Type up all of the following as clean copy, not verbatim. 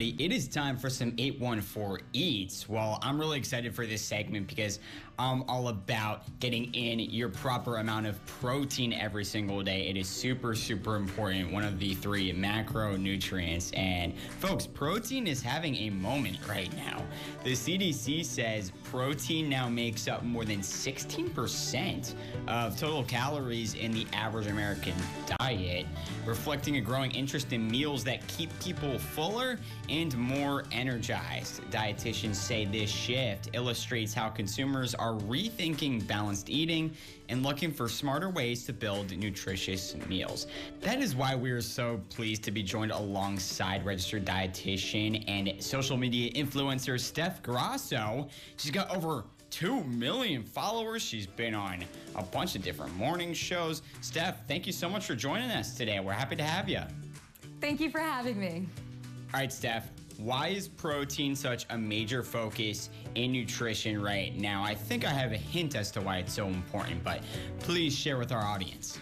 It is time for some 814 Eats. Well, I'm really excited for this segment because I'm all about getting in your proper amount of protein every single day. It is super, super important. One of the three macronutrients. And folks, protein is having a moment right now. The CDC says protein now makes up more than 16% of total calories in the average American diet, reflecting a growing interest in meals that keep people fuller and more energized. Dietitians say this shift illustrates how consumers are rethinking balanced eating and looking for smarter ways to build nutritious meals. That is why we are so pleased to be joined alongside registered dietitian and social media influencer Steph Grasso. She's got over 2 million followers. She's been on a bunch of different morning shows. Steph, thank you so much for joining us today. We're happy to have you. Thank you for having me. All right, Steph, why is protein such a major focus in nutrition right now? I think I have a hint as to why it's so important, but please share with our audience.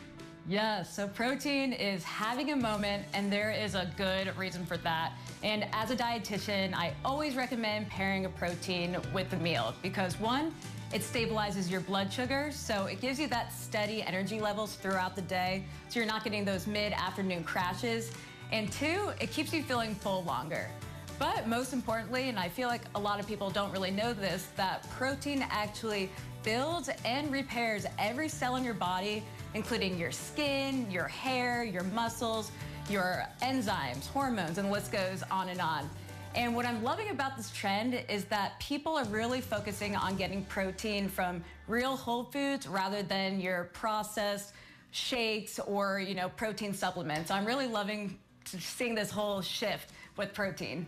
Yes, so protein is having a moment, and there is a good reason for that. And as a dietitian, I always recommend pairing a protein with a meal because one, it stabilizes your blood sugar, so it gives you that steady energy levels throughout the day, so you're not getting those mid-afternoon crashes. And two, it keeps you feeling full longer. But most importantly, and I feel like a lot of people don't really know this, that protein actually builds and repairs every cell in your body, including your skin, your hair, your muscles, your enzymes, hormones, and the list goes on and on. And what I'm loving about this trend is that people are really focusing on getting protein from real whole foods rather than your processed shakes or, protein supplements. I'm really loving seeing this whole shift with protein.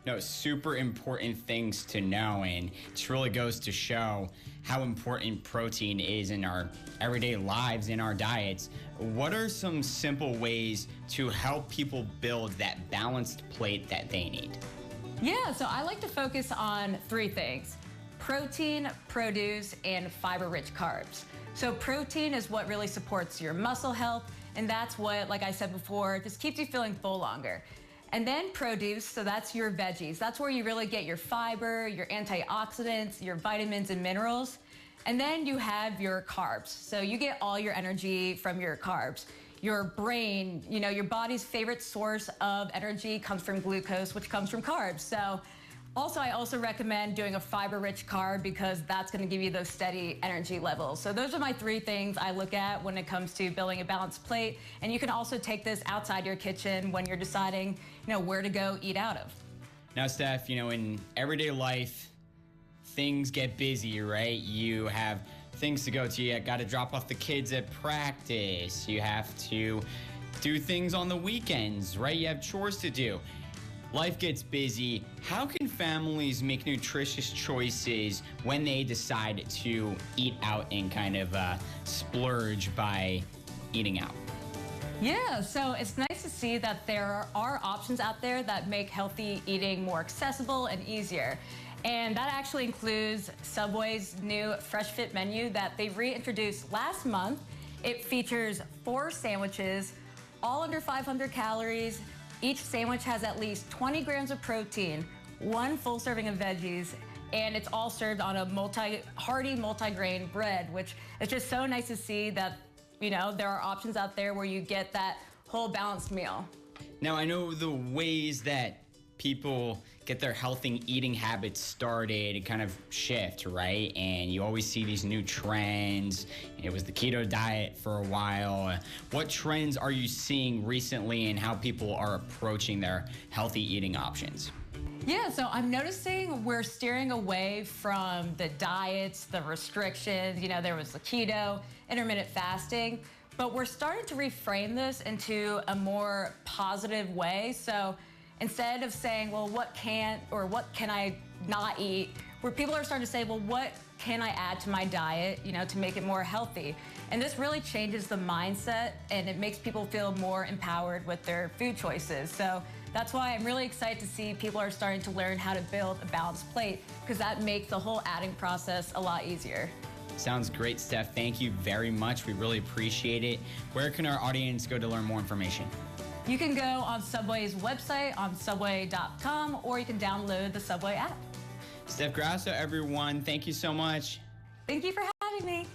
No, super important things to know, and it just really goes to show how important protein is in our everyday lives, in our diets. What are some simple ways to help people build that balanced plate that they need? Yeah, so I like to focus on three things: protein, produce, and fiber-rich carbs. So protein is what really supports your muscle health, and that's what, like I said before, just keeps you feeling full longer. And then produce, so that's your veggies. That's where you really get your fiber, your antioxidants, your vitamins and minerals. And then you have your carbs. So you get all your energy from your carbs. Your brain, your body's favorite source of energy comes from glucose, which comes from carbs. So I also recommend doing a fiber-rich carb because that's going to give you those steady energy levels. So those are my three things I look at when it comes to building a balanced plate. And you can also take this outside your kitchen when you're deciding, where to go eat out of. Now, Steph, in everyday life, things get busy, right? You have things to go to. You got to drop off the kids at practice. You have to do things on the weekends, right? You have chores to do. Life gets busy. How can families make nutritious choices when they decide to eat out and kind of splurge by eating out? Yeah, so it's nice to see that there are options out there that make healthy eating more accessible and easier. And that actually includes Subway's new Fresh Fit menu that they reintroduced last month. It features 4 sandwiches, all under 500 calories. Each sandwich has at least 20 grams of protein, 1 full serving of veggies, and it's all served on a hearty multi-grain bread, which is just so nice to see that, there are options out there where you get that whole balanced meal. Now, I know the ways that people get their healthy eating habits started kind of shift, right? And you always see these new trends. It was the keto diet for a while. What trends are you seeing recently and how people are approaching their healthy eating options? Yeah, so I'm noticing we're steering away from the diets, the restrictions. There was the keto, intermittent fasting, but we're starting to reframe this into a more positive way. So instead of saying, well, what can I not eat, where people are starting to say, well, what can I add to my diet, to make it more healthy? And this really changes the mindset and it makes people feel more empowered with their food choices. So that's why I'm really excited to see people are starting to learn how to build a balanced plate because that makes the whole adding process a lot easier. Sounds great, Steph. Thank you very much. We really appreciate it. Where can our audience go to learn more information? You can go on Subway's website on subway.com, or you can download the Subway app. Steph Grasso, everyone, thank you so much. Thank you for having me.